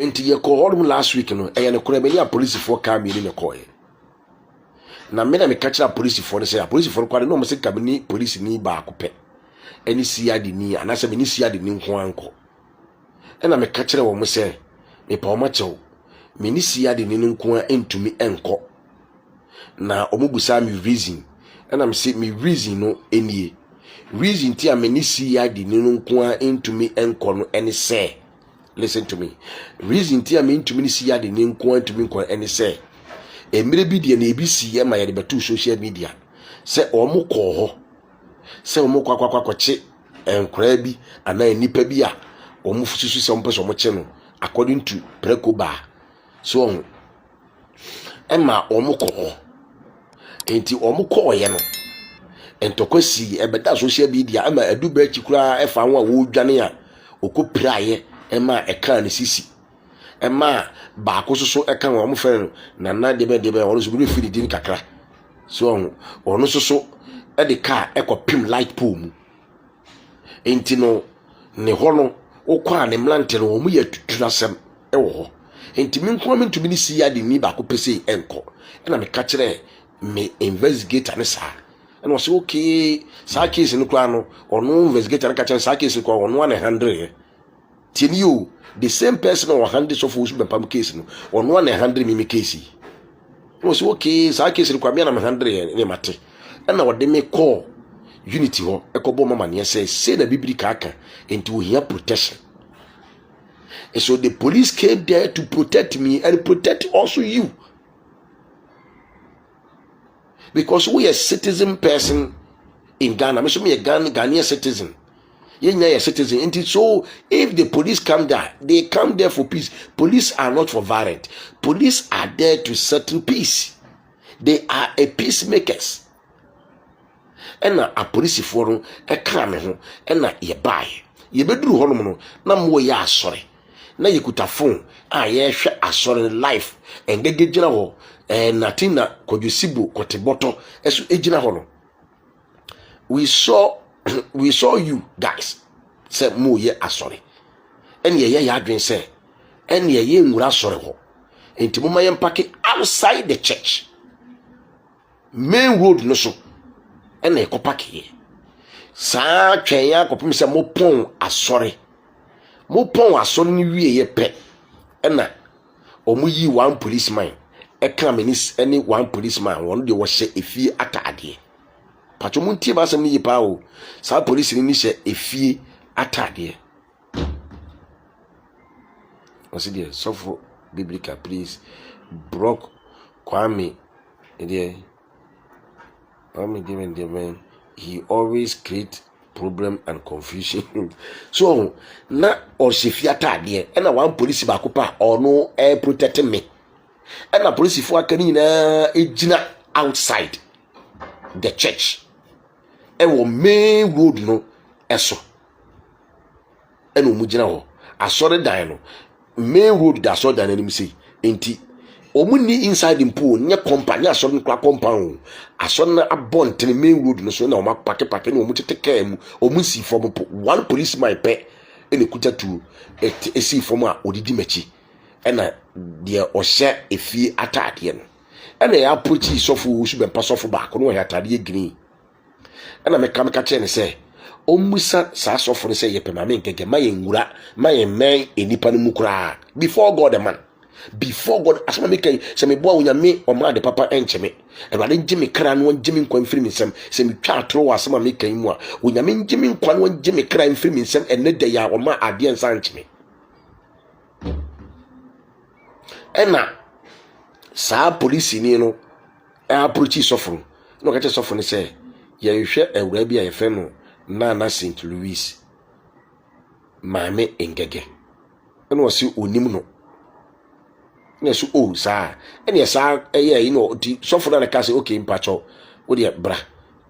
enti ye call home last week no e ye ne kora me ya police for come in ne call na me na me catch up police for say police for kware no mo se kabini police ni ba akopɛ eni siade ni anase me ni siade ni nko anko na me catch wo mo say me pa o ma chew me ni siade ni nko an entumi enko na omubusa me reason na me say me reason no enie reason ti a me ni siade ni nko an entumi enko no eni say listen to me reason ti a me entumi ni siade ni nko an entumi enko eni say emire bi de na ebisi ye ma ye de betu social media se omo ko ho se omo kwakwakwakwache enkra bi ana nipa bi a omo fususu se omo pese omo che no according to prekoba so ema omo ko ho enti omo ko ye no entokwasi ebeda social media ama aduba chikura efa ho a wo dwane a okopiraye ema eka ne sisi ema ba ko soso eka wo mo fe na debe ono so bi fili din kakra so ono soso e de car ekopim light pole mu enti no ne ho no okwa ne mlante no mo ya tuturasem e wo ho enti me nko me ntumi ni si ya de ni ba ko pese enko na me ka kire me investigator ne sa and was okay sa case no kwa no ono investigator ka kire sa case ko ono 100 tini you the same person or 100 of Owusu Bempah case no on 100 me case no so okay sa case kwa me na 100 ne mate na wode me call unity ho ekobo mama ne say na bibiri kaka enti we hear protection and so the police came there to protect me and protect also you because we are citizen person in Ghana. Me so me a Ghanaian citizen. You're a citizen. And so if the police come there, they come there for peace. Police are not for violence. Police are there to settle peace. They are a peacemakers. And a police forum, a crime, and a ye buy. Ye bedru holomono, na mo ya sorry. Na ye kuta phone, ye share a sorry life, and get general, and Natina, Kojusibu, Koteboto, as ejina holo. We saw you guys say mo ye asori en ye adwen say en ye nwura asori ho enti mo ma ye mpake outside the church main road no so en e kopake ye sa twen ya kopim say mo pon asori ni wie ye pe na omo yi one policeman e kra menis any one policeman won de wo hye efie atade pacho muntie ba asem ni yipa o sa police ni hye efie atade what's there so for biblical please broke Kwame there given the man he always create problem and confusion so na o hye atade e na one police ba kopa or no air protecting me and na police fo akani na ejina outside the church e wo main road no eso eno mu gina ho asore dan no main road da asore dan anim sei enti omuni inside the pool nye company asore nkwa compound asore na abonten main road no so na o mapake na omu teteka mu omu si form one policeman pe ene kuta tu esi form a odidi machi ena de ohye efie atade no ena ya approach sofo Owusu Bempah sofo ba ko no ya atade green ena me ka che ne say omusa sa sofo ne say yepe Maame Ng3g3 ma ye nwura ma ye men enipa no mukura before God man before God asema me kai se me boa onyame o ma de papa encheme ewade ngime kra no ngime nkwa mfiri misem se me twa atoro wa asema me kai mu a onyame ngime nkwa no ngime kra mfiri misem enne de ya o ma ade nsa ncheme ena sa police ni no approach sofo no ka che sofo ne say ye hwe ewura bi a ye fe no na St. Louis Maame Ng3g3 eno wasi onim no ne so o sa ene sa eye yi no di sofo na ka say okay mpacho wo de bra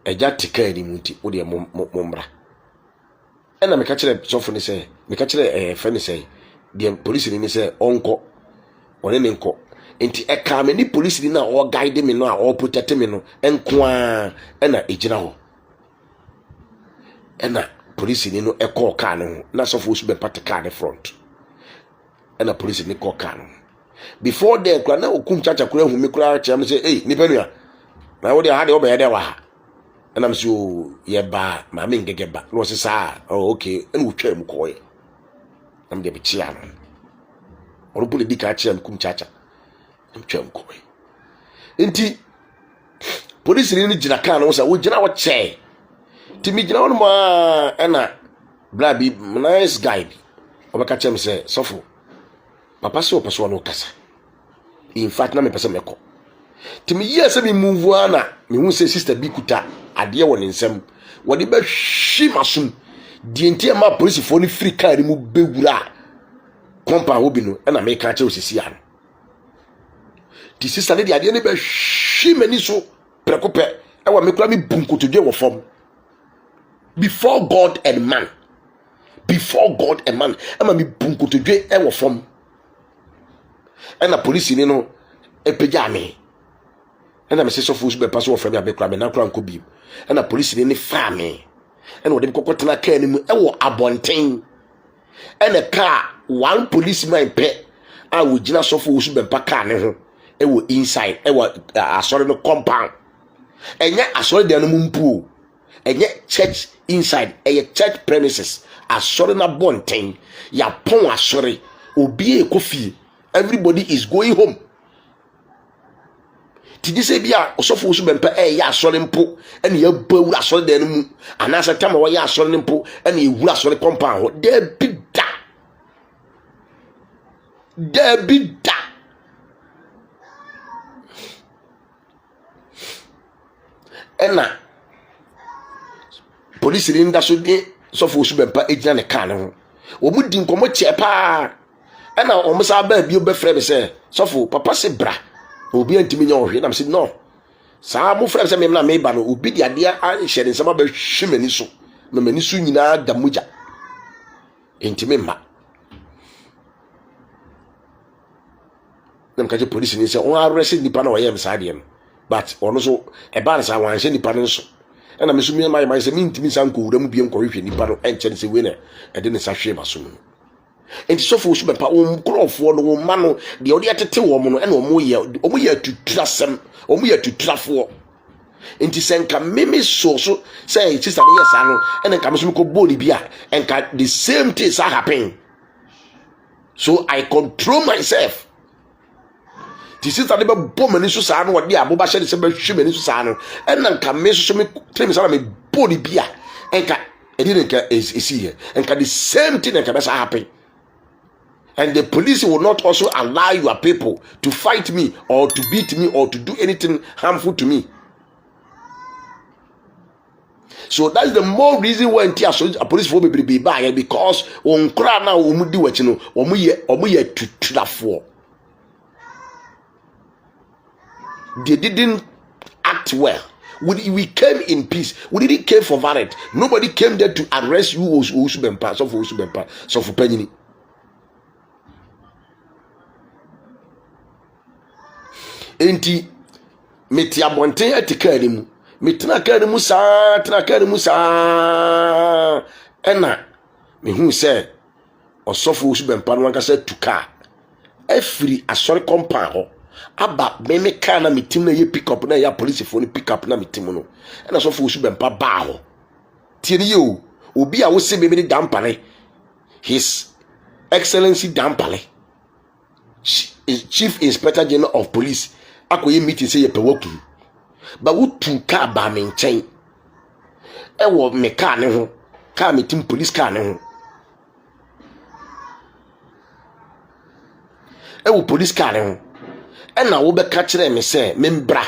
eja tika ni muti wo de mombra ena me ka kire sofo ne say me ka kire fe ne say de police ni say onko one ne nko enti e ka me ni police ni na o guide me no a o protect me no enko a ena ejina ho ena police ni no e call car no na so Owusu Bempah car the front a police ni call car no before there kura na okum chacha kura hu me kura kyam say eh nipa nua na wo de ha de obeye de wa and am so ye ba Maame Ng3g3 ba no say sa oh okay and wo twam ko ye am de be chia no oro bu di ka chia kum chacha am twam ko ye enti police ni gina car no say wo gina wo che ti mi gina won ma na bla bi nice guy obeka chem say sofo papa so person no kasa in fact na me person meko ti mi yes me move ana me hu say sister bi kuta ade won nsem wodi be hwi masum di enti ma police fo ni free car ni mu bewura kompa obi no na me ka che osisi an ti sister ne di ade ne be hwi mani so prekope e wa me kura mi bunkotodwe wo fom before God and man ama mi bunkotodwe e wo fom and the police ni no epeja me and I say so Owusu Bempah so from abekra me na kra nko bi and the police ni fa me and we dey kokotena car ni mu e wo abonten and a car one policeman pe a wo gina so Owusu Bempah car ne ho e wo inside e wo asori no compound enya asori de no mumpu enya church inside a church premises asori na bonten ya pon asori obi e kofi everybody is going home. Ti di se bia osofo Owusu Bempah ya asori mpo ene ya bawura asori de no mu anasa tama wa ya asori mpo ene ewura asori compound ho there be da ena police ni nda so di osofo Owusu Bempah ejina ne car ne ho wo mu di nkomo che pa ena o mo sa ba bi obefre be se sofo papa se bra obi antimi nya ohwe na me se no sa mo frɛ se me na me ba no obi di ade a hye ne nsama ba hwemani so na mani so nyina da muja intimi ma na mkaje police ni se on arrest nipa na oyem sa de no but ono so e ba na sa wan hye nipa no so ena me so mi ma se mi intimi sa nko wuram biem ko hwehwe nipa no enche se we na e de ne sa hwe ba so enti so Owusu Bempah nkrofo no ma no de odi atete wo mo no ena omo ye tutrasem omo ye tutrafo enti senka meme so say sister no yes ano ena nka me so ko boli bia enka the same things are happening so I control myself ti sister de be bomani so sa no odi aboba hye de se be hwemani so sa no ena nka me so me tell me me boli bia enka edi nka is here enka the same thing enka be sa happen. And the police will not also allow your people to fight me or to beat me or to do anything harmful to me. So that's the more reason why a police will be by because on crowd now do what you know to trafo. They didn't act well. We came in peace. We didn't came for violence. Nobody came there to arrest you Owusu Bempah, so for Owusu Bempah, so for Penny. Enti meti abonten atika animu metena ka animu sa ena me hu se osofo Owusu Bempah no anka se tuka afiri asori compound ho aba me ka na metim na ye pick up na ya police phone pick up na metim no ena osofo Owusu Bempah ba ho tie ni yo obi a wo se me ni Dampare His Excellency Dampare Chief Inspector General of Police akoye meeting say ye pewoku ba wo tu ka ba me nchen e wo me ka ne ho ka meeting police ka ne ho e wo police ka ne ho e na wo be ka kire me say me mbra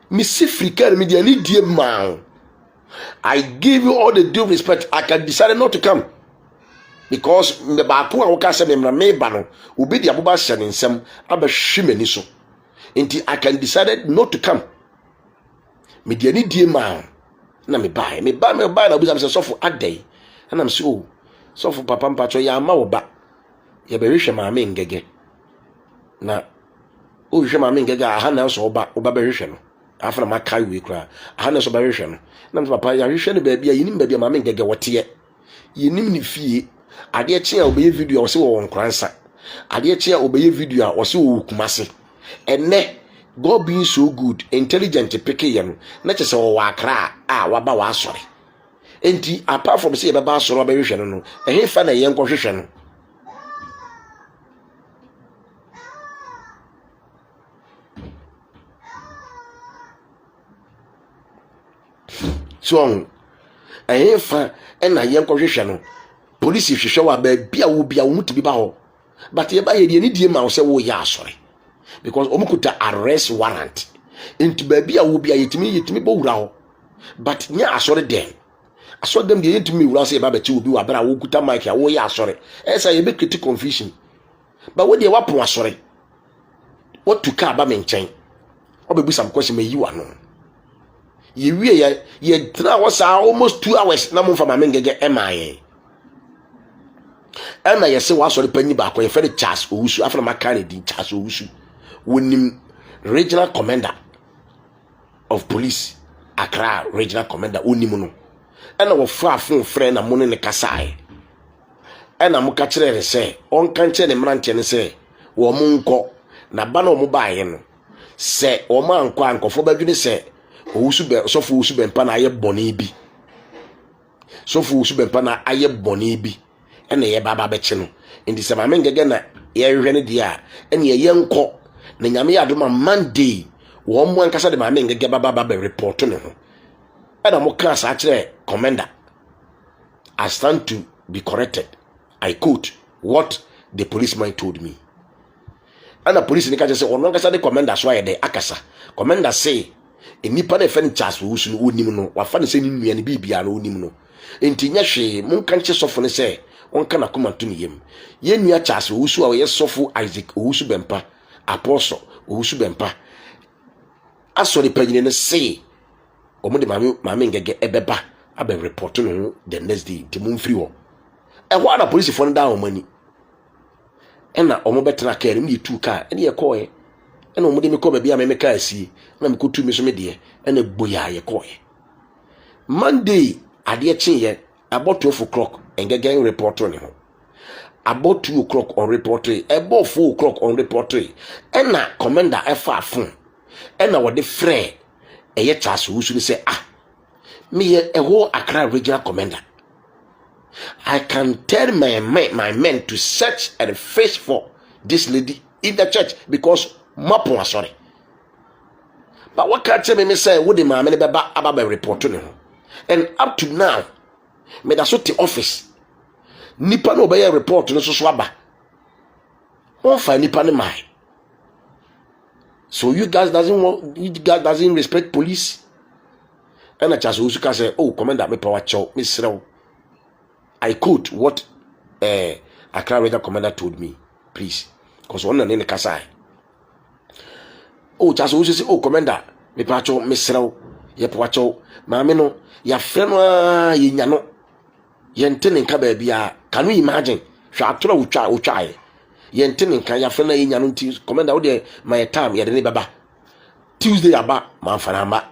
me si frika me dia ni die ma I give you all the due respect. I can decide not to come because me ba ko a wo ka say me mbra me ba no obi dia bo ba hye ne nsem aba hwemani so. Inti I can decide not to come. Me dia ni die ma na me buy na obi say so for adai and I'm so for papa mpacho ya ma wo ba ye be hwehwe Maame Ng3g3 na o hwehwe Maame Ng3g3 aha na so ba be hwehwe no afra ma kai we kra aha na so ba hwehwe no na papa ya hwehwe no ba bia yinim ba bia Maame Ng3g3 wote ye yinim ni fie ade e che a obe video wo se wo nkransa ade che obeye video a wo se wo kumase enne God being so good intelligent pick ye no na che se wo akra a waba wa asore enti apart from say baba asore ba hwehwe no ehe fa na ye nko hwehwe no so ehe fa na ye nko hwehwe no police hwehwe wa ba bia wo bia wo mutibi ba ho but ye ba ye die ni die ma wo se wo ya asore because omukuta arrest warrant into baby a wo bia yetimi bo wura ho but nya asore dem de yetimi wura se ba beti obi wa bra wo kuta mic a wo ya asore esa ye be create confusion but wo de wapo asore what to ka ba me nchen obebu some question me yi wa no ye wie ye tra wo sa almost 2 hours na mo fa Maame Ng3g3 emaye ena ye se wa asore panyi ba ko ye fe Charles Owusu afana makane di Charles Owusu wonim regional commander of police Accra regional commander onim no ena wo fa fon frɛ na mo ne kasae ena mo ka kyerɛ sɛ on kan kyerɛ ne mrante ne sɛ wo mo nkɔ na ba na mo baaye no sɛ wo ma nkɔ ankɔfo badwene sɛ Sɔfo Owusu Bempah na ayɛ bɔne bi Sɔfo Owusu Bempah na ayɛ bɔne bi ena ye baba bɛkye no enti sɛ Maame Ng3g3 na ye hwɛ ne dia ena ye nkɔ na nyame ya adoma Monday wo mo ankasa de Maame Ng3g3 baba report ne ho ena mo ka sa kire commander I stand to be corrected. I quote what the policeman told me. And the police ni ka say ono ankasa de commander so ayede akasa commander say enipa na fe Charles Owusu no onim no wa fa ne se ni nua ne bibia no onim no enti nya hwe mo kan che sofo ne se on kana komanto ne yem ye nua Charles Owusu a ye sofo Isaac Owusu Bempah Apostle Owusu Bempah asori panyine ne say omo de Maame Ng3g3 ebeba abe report no the next day timum free ho e ho ana police fo nda omani ena omo betena ka ni me tu ka ene ye koye ena omo de me ko ba bia me ka asie na me ko tu me so me de ena gboya ye koye Monday ade eche ye about 12 o'clock Ng3g3 report on ho about 2 o'clock on report about 4 o'clock on report ena commander efa phone ena wo de frɛ eye Charles Owusu ni say me ye a whole Accra regional commander. I can tell my men to search and fish for this lady in the church because mapo sorry. But what can't tell me say what the Maame Beba about report to him. And up to now, me da so the office. Nipa no be report no so swaba. Won find nipa ne mai. So you guys doesn't respect police. And I just also say, oh, commander, me power chow, Miss Rev. I quote what Accra regional commander told me, please, because one name Kasai. Oh, just also say, oh, commander, me power chow, Miss Rev, ye power chow, Maame no, ya friend ye nyano, ye ntene nka baby. Can you imagine? Shatra ucha. Ye ntene nka ya friend ye nyano nti commander wo de my time ye de ne baba. Tuesday aba man fanamba.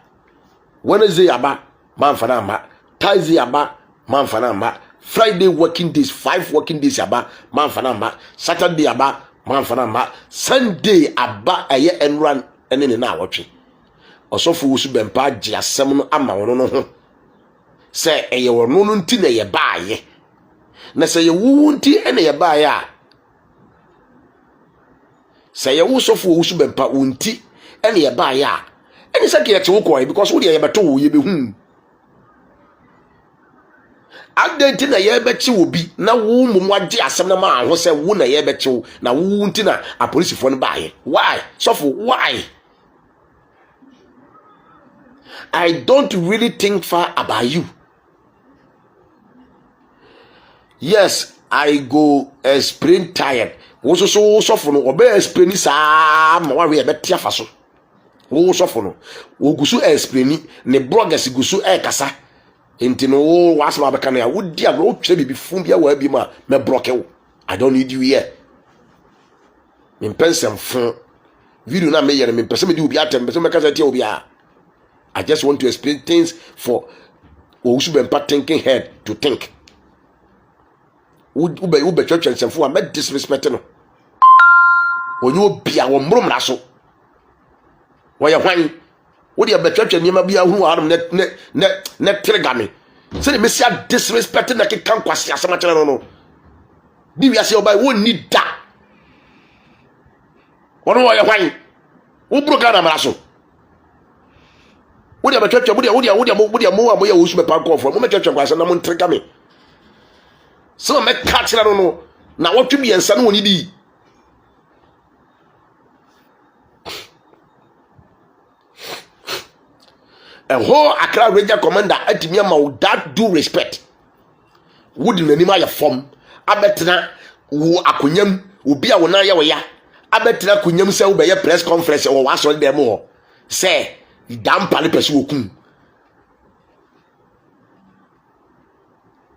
Wednesday aba man fanamba. Thursday aba man fanamba. Friday working days 5 working days aba man fanamba. Saturday aba man fanamba. Sunday aba aye enran ene ne na awotwe. Osofo Owusu Bempah agye asem no ama wono no ho. Se eye wono no nti na ye baaye. Na se ye wu nti ene ye baaye a. Se ye wu Osofo Owusu Bempah unti ene ye baaye a. Ene se ke ye chewo koy because wo de ye beto wo ye be hu. Adenti na ye bechi wo bi na wo mumu agye asem na ma ho se wo na ye bechi wo na wo nti na a police fo no baaye. Why? Sofo, why? I don't really think far about you. Yes, I go explain tired. Wo so sofo no obe explain sa ma wa we be tia fa so. Wo sofo no wo gusu explain ne bloggers gusu kasa. Enti no wo asma be kan ya wo dia wo twa bibi fun bia wa bi ma me block wo. I don't need you here. Me pensem fun video na me yere me pensem di obi atem pensem me kasa tia obi a. I just want to explain things for Owusu Bempah thinking head to think. Ube church and semfo a me disrespect no. onyo bia wo mbrom na so wo ye hwan wo de betwetwe niam bia hu wɔarening ne trigame se de mesia disrespect na ke kan kwase asema kire no di wi ase obai wo ni da wono wo ye hwan wo bro Ghana mara so wo de betwetwe wo de mo amoya Owusu Bempah confo mo metwetwe kwase na mo trigame so me ka kire no na wo twi biensa no woni di a whole Accra Ranger commander atimi ama with that due respect would in anima ya form abetra wo akonyam obi a wona ya ya abetra konyam se wo be ye press conference wo waso dem ho say Dampare pese okun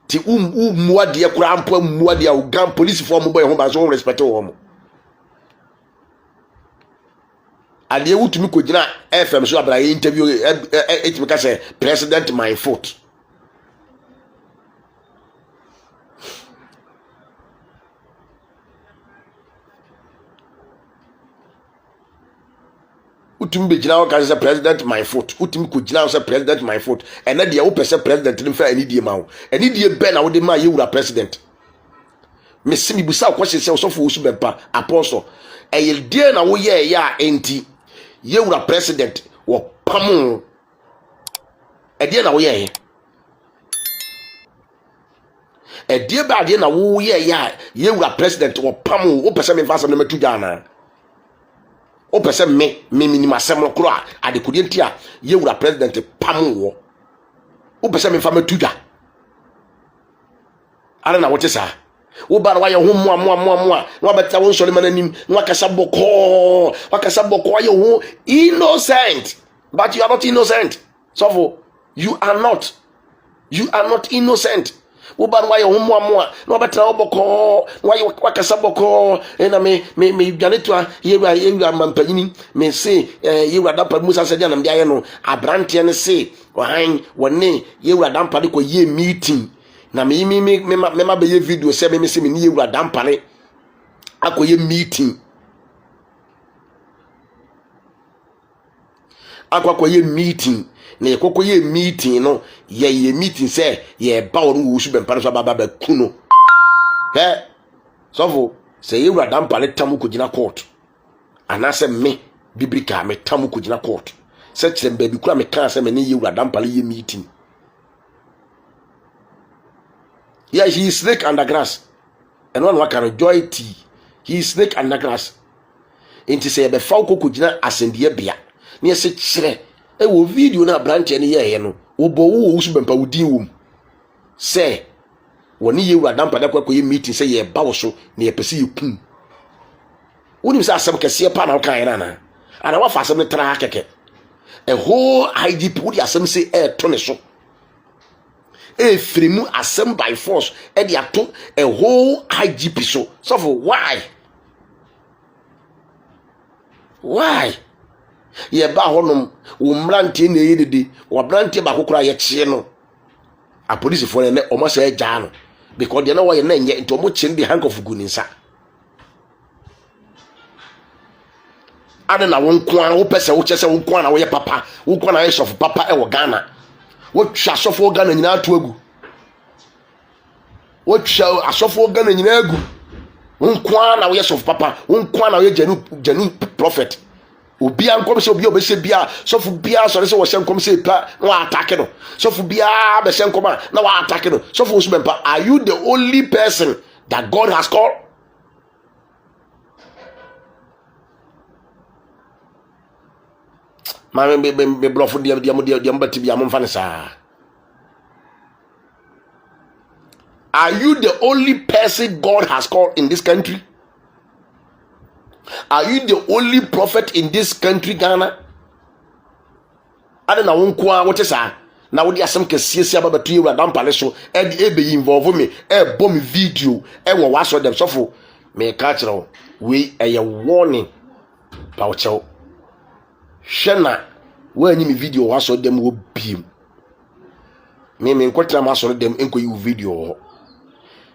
ti muade kura ampo muade a Ugan police form boy ho ba so respect wo mo ade wutumi ko gina FM so abra interview etimi ka say president my foot utumi be gina o ka say president my foot utumi ko gina o say president my foot and na de wo pese president ni fa anidie ma wo anidie be na wo de ma yewura president mesimi busa ko se so fo Owusu Bempah apostle eyedie na wo ye ya enti yewura president wo pam edie na wo ye edie ba de na wo ye ya yewura president wo pam wo pese me fa asem na matu jana wo pese me minima asem no kro a adekodi enti a yewura president pam wo pese me fa matu ja ara na wo te sa wo ba na wa ye ho moa no beta won sole mananim no wakasa boko ye ho innocent but you are not innocent so you are not innocent wo ba na wa ye ho moa no beta wo boko wakasa boko na me dwane to yewura mampanyini me se yewura Dampare musa se dia na me aye no abrante ne se wan wone yewura Dampare ko ye meeting na me be ye video se me se me ni yewura Dampare akoye meeting akoye meeting na yekokoye meeting no ye meeting se ye ba wo Owusu Bempah so baba ba kuno so se yewura Dampare tamu ko gina court anase me biblika me tamu ko gina court se kire mba bi kura me kan se me ni yewura Dampare ye meeting. Yeah, he is snake under grass. And one can enjoy tea. He is snake under grass. Inti say be fa ko kujina asendie bia. Ne se kire e wo video na branch ne ye no. Wo bo wo Owusu Bempah wudin wom. Say woni yewura Dampare kwa ye meeting say ye ba wo so na ye pese ye kun. Woni say asem kese pa na kan na. Ana wa fa asem ne tra keke. A whole IGP wo di asem say to ne so. Free assemble by force and they took a whole IGP so for why ye ba honum wo mrantie na yedede wo brantie ba kokora ye chie no a police for ne o mo say ja no because they know why na nye nto mo chin the handcuff gu ninsa ade na won ko an wo pese wo chese won ko an wo ye papa wo ko na ye sof papa e wo Ghana what asofo Ghana nyina atu agu what asofo Ghana nyina agu nkwa na we sof papa nkwa na we janu prophet obi ankom se obi obese bia sofu bia so se wo senkom se pa na attack no sofu bia be senkom na wa attack no sofu Owusu Bempah are you the only person that God has called? Me blofo dia mbati bia mo fanisa. Are you the only person God has called in this country? Are you the only prophet in this country, Ghana? Ade na wonko a wote sa na wodi asem kesiesi ababatu yewura Dampare so e be involve me e bom video e wo waso dem sofo me ka kire we eye warning Pʋŋchɛs shena wanyi mi video waso dem wo biem me nkotra ma so dem enko yi video ho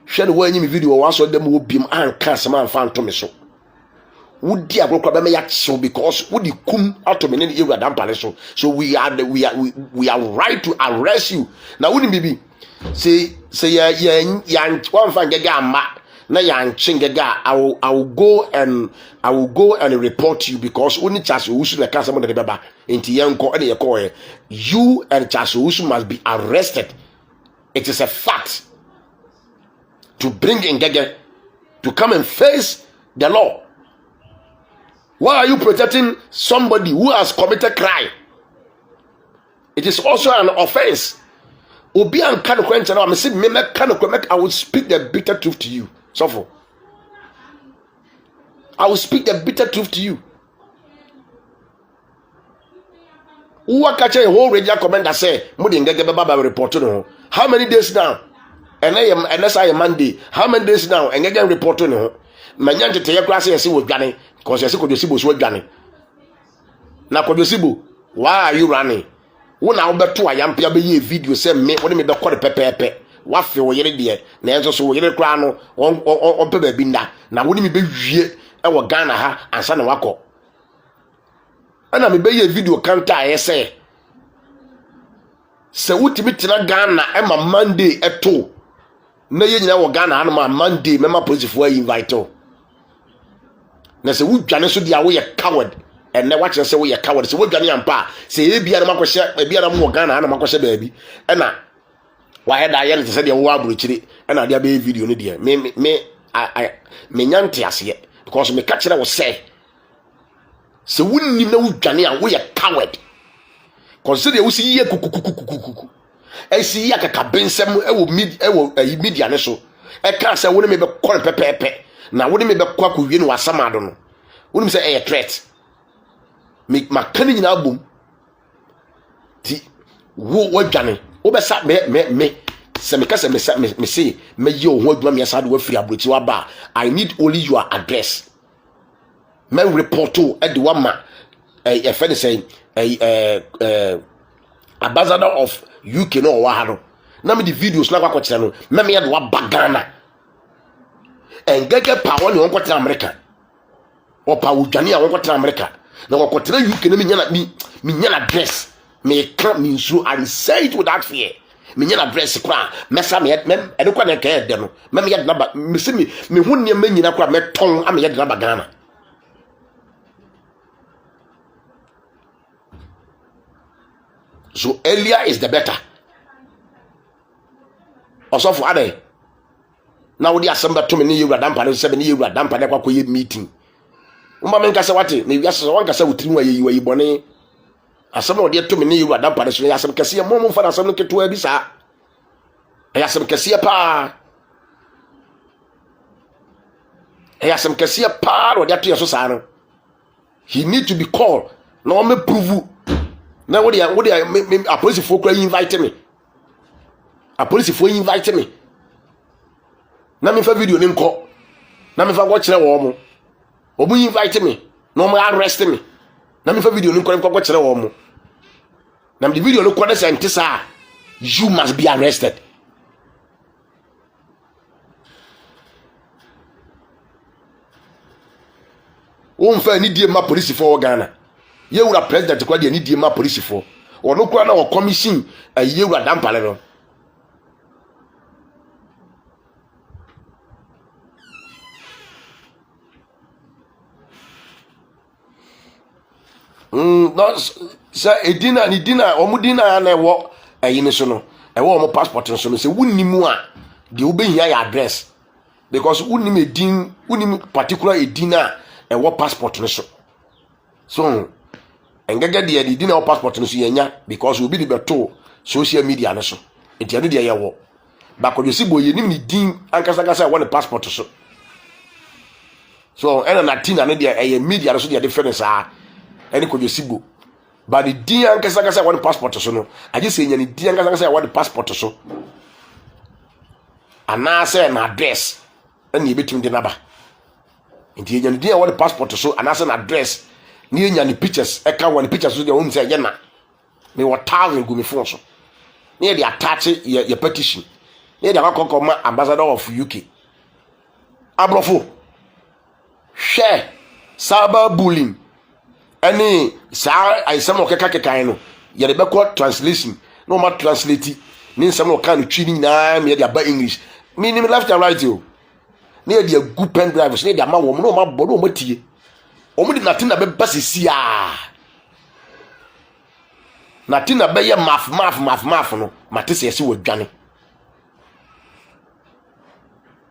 shena wanyi mi video waso dem wo biem an ka sama an fa nto me so Would dear broker be so because would the kum out to many you Dampare so we are right to arrest you. Now wouldn't be say yan one fan gaga ma na yan chingaga I will go and report you because only Charles Owusu na can someone the baba into yanko any call you and Charles Owusu must be arrested. It is a fact to bring Ngege to come and face the law. Why are you protecting somebody who has committed crime? It is also an offense. Obi an kan kwenta na me say me kan kwenta I will speak the bitter truth to you. So I will speak the bitter truth to you. Who catch a whole radio commander say mudi Ngege baba report no. How many days now? And unless I am Monday. How many days now? And Ngege report no. Manyante te yakra say we dwane because you say Kodosibo so dwane. Na Kodosibo, why are you running? Wo na obeto ayampia be ye video say me woni me be kore pepepe. Wa fe wo yere de na enso so wo yere kra no on pe ba bi nda. Na woni me be wie e wo Ghana ha ansa na wakọ. Ana me be ye video kanta aye say se wutimi tena Ghana e ma Monday eto. Na ye nyina wo Ghana ha no ma Monday me ma police fo invite o. Na se wudwane so dia wo ye coward and na watch say wo ye coward se wudwane ampa se e bia na makohye e bia na mo Ghana na makohye baabi e na wa he da ye ne se dia wo aburuchiri e na dia be video no dia me nyante ase because me ka kire wo say se wunnim na wudwane a wo ye coward consider wo si ye kukukukukuku e si ya kaka bensem e wo media ne so e ka say wo ne me be kore pepepe na wodi me be kwa ko wie no wasamado no woni say a threat me makani nyina bom ti wo wadwane wo be sa me se me ka se me say me ye o ho aduma me sa do afiri abrochi wa ba I need only your address me report to e de wa ma e fe say ambassador of UK no wa ha no na me the videos na kwa kire no me ye de wa bagana and Ngege power ni wonko tena America o pa wudwane a wonko tena America na wonko tena UK na me nyana address me can me so I say it without fear me nyana address kwa mesa me e kwa na ka de no me ye de na me se me hu ne ma nyina kwa me ton am ye de na Ghana so earlier is the better also for other. Now the assembly to me ni Ewura Dampare se be ni Ewura Dampare kwa koye meeting. Umba me nka se wate na wiase so wanka se wotiri wa yi bone. Assembly de to me ni Ewura Dampare so ya asem kese mo fa na assembly keto abi sa. Ya asem kese pa. Ya asem kese pa ro de to so sa no. He need to be called. No me prove. Na wo de a police for kwa invite me. A police for invite me. Na me fa video ni nko na me fa go kire wo mo obu invite me no mo arrest me na me fa video ni nko go kire wo mo na me video no ko na sentisa you must be arrested o mfa ni die ma police for Ghana ye wura president kwa die ni die ma police for ono kwa na o commission ye wura Dampare no no sa edina ni dina omudina na ewo ayini so no ewo omo passport so no se wunimu a de obehia ya address because wunim edin wunim particular edina ewo passport no so Ngege de edina o passport no so yenya because obi de beto social media no so enti anu de yewo ba Kodosibo yenim ni din ankasa kasa ewo ne passport so ena Natina no de media no so de difference any Kodosibo but the dia nkasa want passport so no aje se nya ni dia nkasa want passport so ana say na address and ye betum de naba nti nya ni dia want passport so ana say na address ni nya ni pictures e ka want pictures so de won say na me what thousand go me phone so ni dey attach your petition ni dey akokoma ambassador of UK abrofo share cyber bullying any sa aisam okeka kekan no ye de beko translation no ma translate ni nsam no kan twi ni na me de aba English meaning left and right o na ye de gu pen drive na de ama wo no ma bodo o matie o mu de Natina be basisi a Natina be ye maf no matese yesi wo dwane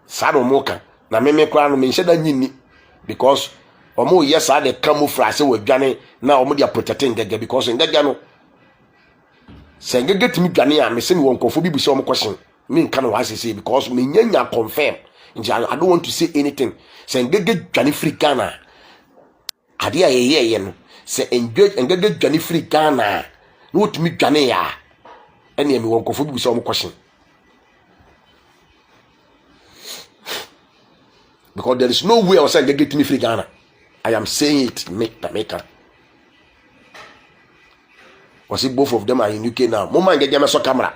sado moka na meme kwa no me nhyeda nyini because omo yes are the camouflage we dwane na omo dia protecting gaga because gaga no se gaga timi dwane a me se me wonkofo bi bu se omo question me nka no wa say because me nyanya confirm I don't want to say anything se gaga dwane free Ghana ade a ye no se engage gaga dwane free Ghana no timi dwane ya ene me wonkofo bi bu se omo question because there is no way I was saying get me free Ghana. I am saying it, make Jamaica. Was it both of them are in UK now? Mama get them so camera.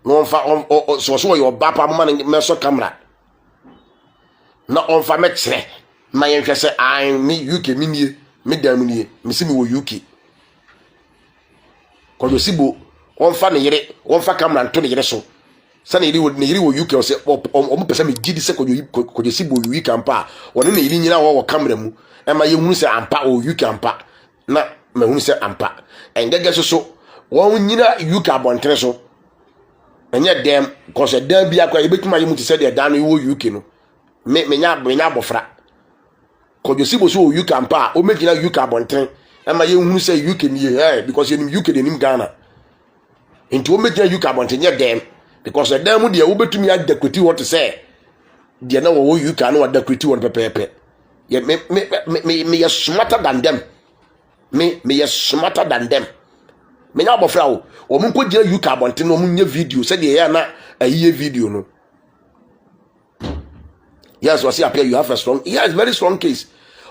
No on so your bapa mama and so camera. Not on for me. My interest I me UK me them me see me wo UK. Cause you see bo on fa ne yere on fa camera and to ne yere so. Sana iri wo UK o se o pese me gidi se ko si bo UK ampa woni na iri nyina wo camera mu e ma ye hunu se ampa o UK ampa na ma hunu se ampa engege so won nyina UK abontre so enye dem cause dem bia kwa ebetuma ye mu ti se de dan no wo UK no me nya abofra ko si bo so UK ampa o mejina UK abontre e ma ye hunu se UK ni ye because ye UK de nim Ghana enti o mejina UK abontre nye dem because the damn dear ubetumi adequate what to say dear na wo you can adequate what pepe yeah me smarter than them me smarter than them me nya abofra o mun ko gina you can bonte no mun nya video say de ya na ayiye video no yes was Appiah you have a strong very strong case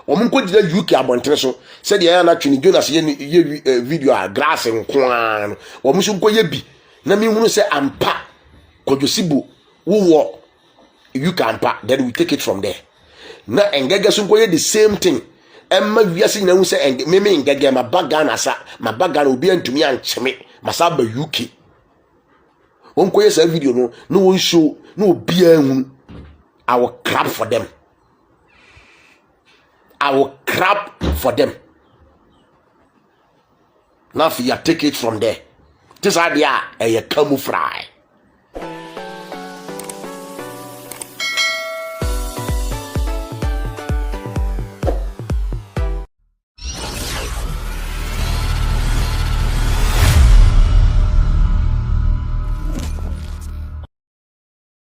o mun ko gina you can bonte so say de ya na twini Jonas ye video a grass nko an o mun so ko ye bi na me hunu say ampa Kojosibo wo you can pack then we take it from there na engege so nkoye the same thing emma wiase nyina hu se meme engege ma bagana asa ma bagana obi antumi ancheme masa ba UK onkoye sa video no no won show no obi anhu I will clap for them now if you take it from there this idea a camouflage